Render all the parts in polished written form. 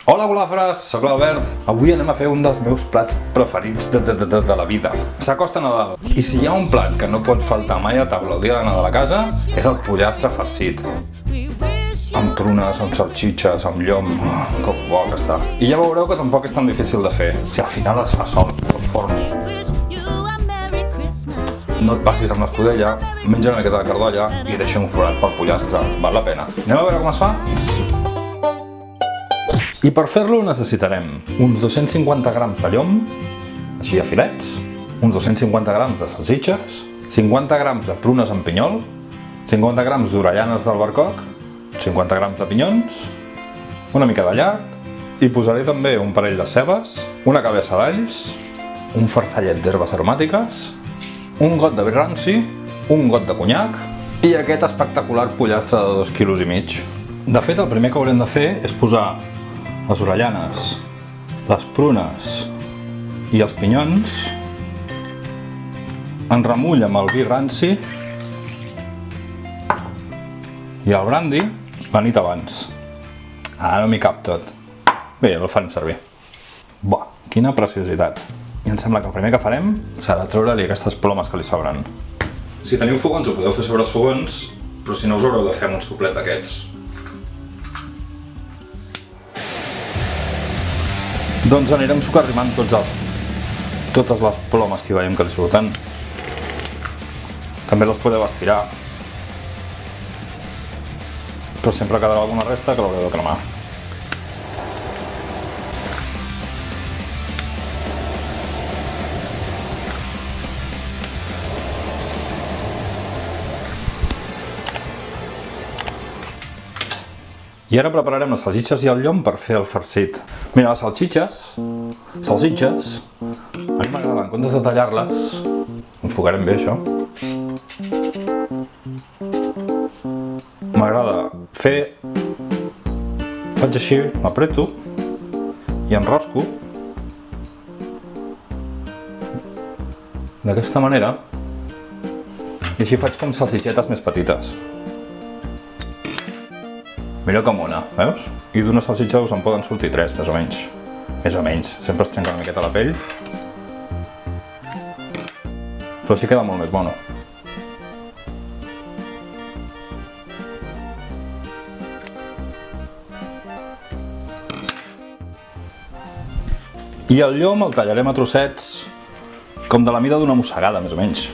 Hola golafres, soc l'Albert. Avui anem a fer un dels meus plats preferits de la vida. S'acosta Nadal i si hi ha un plat que no pot faltar mai a taula el dia de Nadal a casa és el pollastre farcit. Amb prunes, amb salxitxes, amb llom, que bo que està. I ja veureu que tampoc és tan difícil de fer, si al final es fa sol al forn. No et passis amb l'escudella, menja una miqueta de cardolla i deixa un forat pel pollastre, val la pena. Anem a veure com es fa? I per fer-lo necessitarem uns 250 grams de llom, així a filets, uns 250 grams de salsitxes, 50 grams de prunes amb pinyol, 50 grams d'orellanes d'albercoc, 50 grams de pinyons, una mica de llard i posaré també un parell de cebes, una cabeça d'alls, un farcellet d'herbes aromàtiques, un got de vi ranci, un got de conyac i aquest espectacular pollastre de 2,5 quilos. De fet, el primer que haurem de fer és posar les orellanes, les prunes i els pinyons en remull amb el vi ranci i el brandy la nit abans. Ara no m'hi cap tot. Bé, el farem servir. Buah, quina preciositat. I em sembla que el primer que farem serà treure-li aquestes plomes que li sobren. Si teniu fogons ho podeu fer sobre els fogons, però si no us haureu de fer amb un suplet d'aquests. Doncs anirem socarrimant totes les plomes que veiem que li surten. També les podeu estirar, però sempre quedarà alguna resta que l'haureu de cremar. I ara prepararem les salsitxes i el llom per fer el farcit. Mira, les salsitxes, a mi m'agrada, en comptes de tallar-les, enfocarem bé això, m'agrada faig així, m'apreto i enrosco d'aquesta manera i així faig com salsitxetes més petites. Mira com una, veus? I d'una salsitxa us en poden sortir 3, més o menys. Més o menys, sempre es trenca una miqueta la pell. Però així queda molt més bona. I el llom el tallarem a trossets, com de la mida d'una mossegada, més o menys.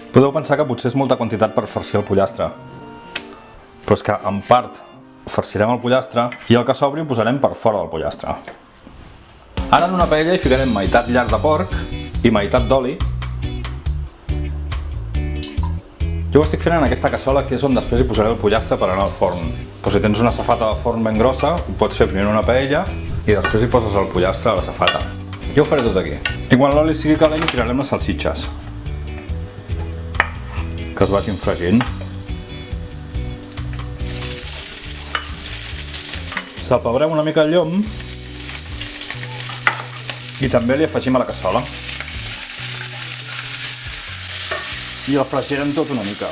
Podeu pensar que potser és molta quantitat per farcir el pollastre, però és que en part farcirem el pollastre i el que sobri ho posarem per fora del pollastre. Ara en una paella hi ficarem meitat lard de porc i meitat d'oli. Jo ho estic fent en aquesta cassola que és on després hi posaré el pollastre per anar al forn. Però si tens una safata de forn ben grossa, ho pots fer primer en una paella i després hi poses el pollastre a la safata. Jo ho faré tot aquí. I quan l'oli sigui calent hi tirarem les salsitxes, que es vagin fregint. Salpebrem una mica el llom i també li afegim a la cassola. I el fregirem tot una mica.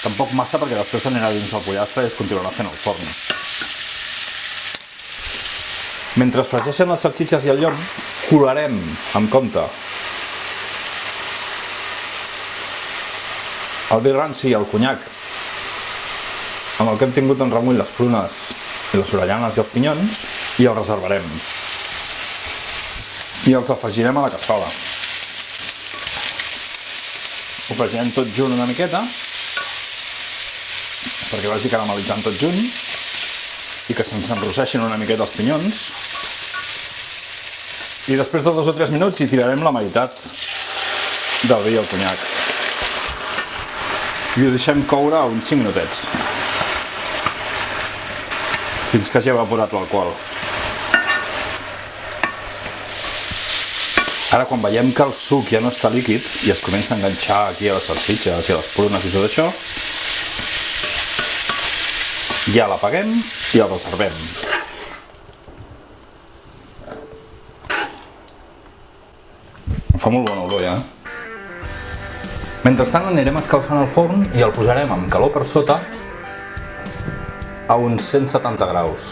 Tampoc massa perquè després anirà dins el pollastre i es continuarà fent al forn. Mentre es fregeixen les salsitxes i el llom, colarem amb compte el vi ranci i el conyac amb el que hem tingut en remull les prunes i les orellanes i els pinyons i els reservarem i els afegirem a la cassola. Ho fregirem tot junt una miqueta perquè vagi caramelitzant tot junt i que se'ns enrosseixin una miqueta els pinyons i després de 2 o 3 minuts hi tirarem la meitat del vi i el conyac i ho deixem coure uns 5 minutets fins que hagi evaporat l'alcohol. Ara quan veiem que el suc ja no està líquid i es comença a enganxar aquí a les salsitxes i a les prunes i tot això, ja l'apaguem i el reservem. Fa molt bona olor ja. Mentrestant anirem escalfant el forn i el posarem amb calor per sota a uns 170 graus.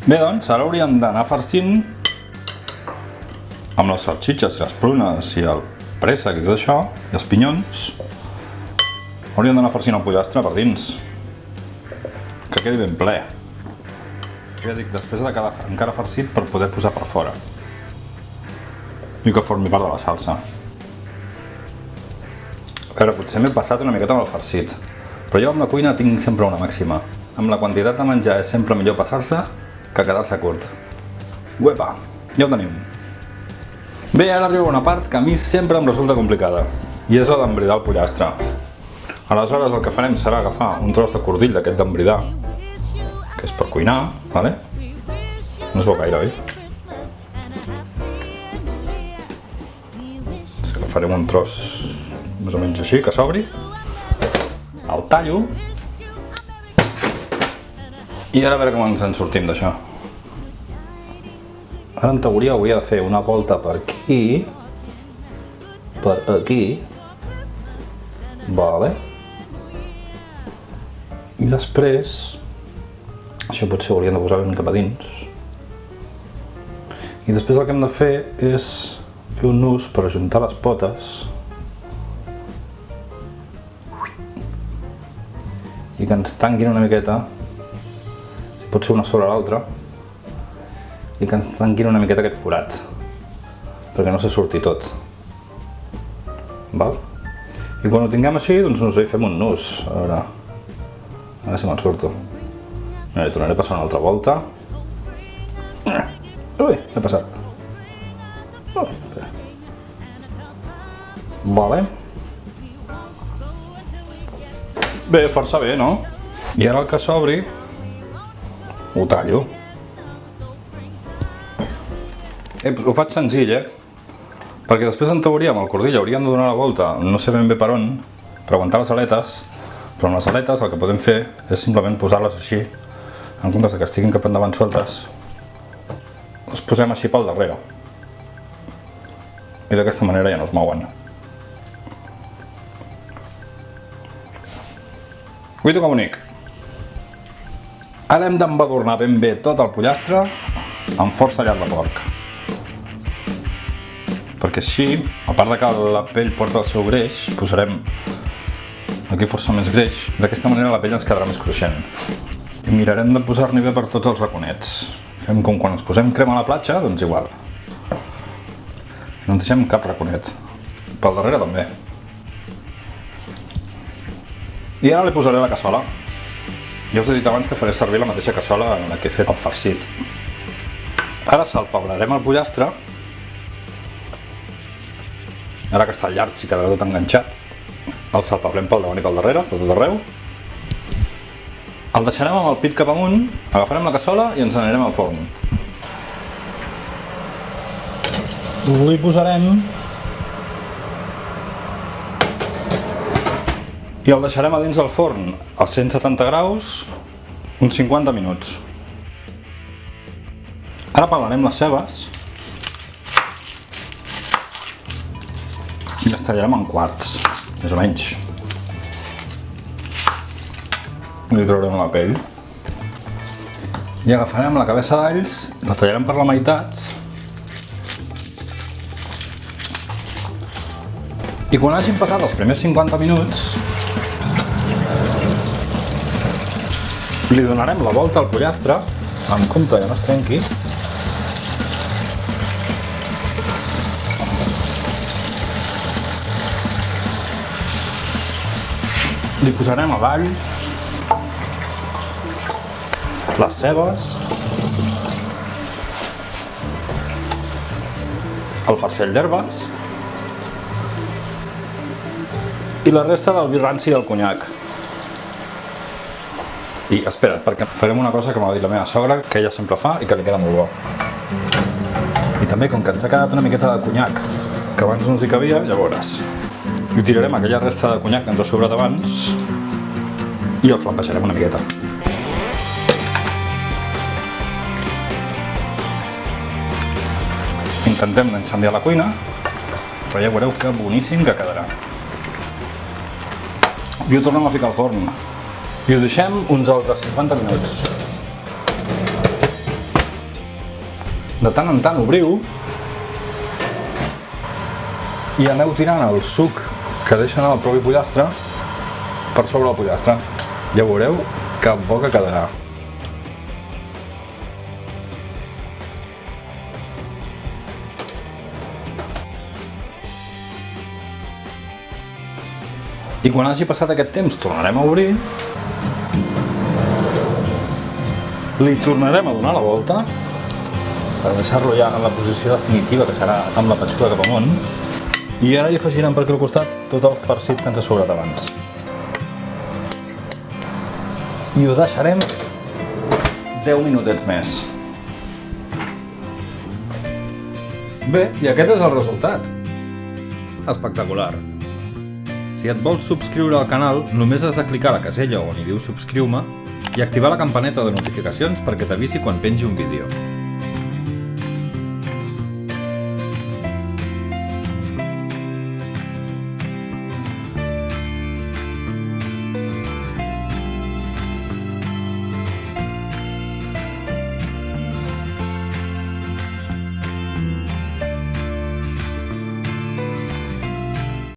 Bé, doncs, ara hauríem d'anar farcint amb les salsitxes, les prunes i el préssec i tot això, i els pinyons. Hauríem d'anar farcint el pollastre per dins, que quedi ben ple. Ja dic, després de quedar encara farcit per poder posar per fora i que formi part de la salsa. A veure, potser m'he passat una miqueta amb el farcit, però jo amb la cuina tinc sempre una màxima. Amb la quantitat de menjar és sempre millor passar-se que quedar-se curt. Uepa, ja ho tenim. Bé, ara arriba una part que a mi sempre em resulta complicada, i és la d'embridar el pollastre. Aleshores el que farem serà agafar un tros de cordill d'aquest d'embridar, que és per cuinar, vale? No es veu gaire, oi? Agafarem un tros més o menys així, que s'obri, el tallo, i ara a veure com ens en sortim d'això. Ara en teoria hauria de fer una volta per aquí, per aquí, vale? I després, això potser ho hauríem de posar ben cap a dins, i després el que hem de fer és fer un nus per ajuntar les potes i que ens tanquin una miqueta, si pot ser una sobre l'altra, i que ens tanquin una miqueta aquest forat, perquè no se surti tot. Val? I quan ho tinguem així, doncs hi fem un nus. A veure si me'n surto. Li tornaré a passar una altra volta. Ui, he passat. Vale. Bé, força bé, no? I ara el que s'obri ho tallo. Ho faig senzill, perquè després en teoria amb el cordill hauríem de donar la volta, no sé ben bé per on, per aguantar les aletes, però amb les aletes el que podem fer és simplement posar-les així, en comptes que estiguin cap endavant sueltes, les posem així pel darrere. I d'aquesta manera ja no es mouen. Cuito com bonic. Ara hem d'embadurnar ben bé tot el pollastre amb força llarg de porc. Perquè així, a part de que la pell porta el seu greix, posarem aquí força més greix. D'aquesta manera la pell ens quedarà més cruixent. I mirarem de posar-n'hi bé per tots els raconets. Fem com quan ens posem crema a la platja, doncs igual. No ens deixem cap raconet. Pel darrere també. I ara li posaré la cassola. Ja us he dit abans que faré servir la mateixa cassola en la que he fet el farcit. Ara salpebrarem el pollastre. Ara que està llarg i quedarà tot enganxat, el salpebrem pel davant i pel darrere, per tot arreu. El deixarem amb el pit cap amunt, agafarem la cassola i ens n'anirem al forn. Li posarem i el deixarem a dins del forn a 170 graus uns 50 minuts. Ara pelarem les cebes i les tallarem en quarts, més o menys. Li traurem la pell i agafarem la cabeça d'alls, la tallarem per la meitat i quan hagin passat els primers 50 minuts li donarem la volta al pollastre amb compte que no es trenqui. Li posarem l'all, les cebes, el farcell d'herbes i la resta del vi ranci i el conyac. I espera't, perquè farem una cosa que m'ha dit la meva sogra, que ella sempre fa i que li queda molt bo. I també, com que ens ha quedat una miqueta de conyac, que abans no ens hi cabia, llavors hi tirarem aquella resta de conyac que ens ha sobrat abans i el flambejarem una miqueta. Intentem d'incendiar la cuina però ja veureu que boníssim que quedarà. I ho tornem a ficar al forn. I us deixem uns altres 50 minuts. De tant en tant obriu i aneu tirant el suc que deixa anar el propi pollastre per sobre el pollastre. Ja veureu que bo que quedarà. I quan hagi passat aquest temps tornarem a obrir, li tornarem a donar la volta per deixar-lo ja en la posició definitiva, que serà amb la petxuga cap amunt, i ara hi afegirem per aquí al costat tot el farcit que ens ha sobrat abans. I ho deixarem 10 minutets més. Bé, i aquest és el resultat. Espectacular. Si et vols subscriure al canal, només has de clicar a la casella on hi diu subscriu-me i activar la campaneta de notificacions perquè t'avisi quan pengi un vídeo.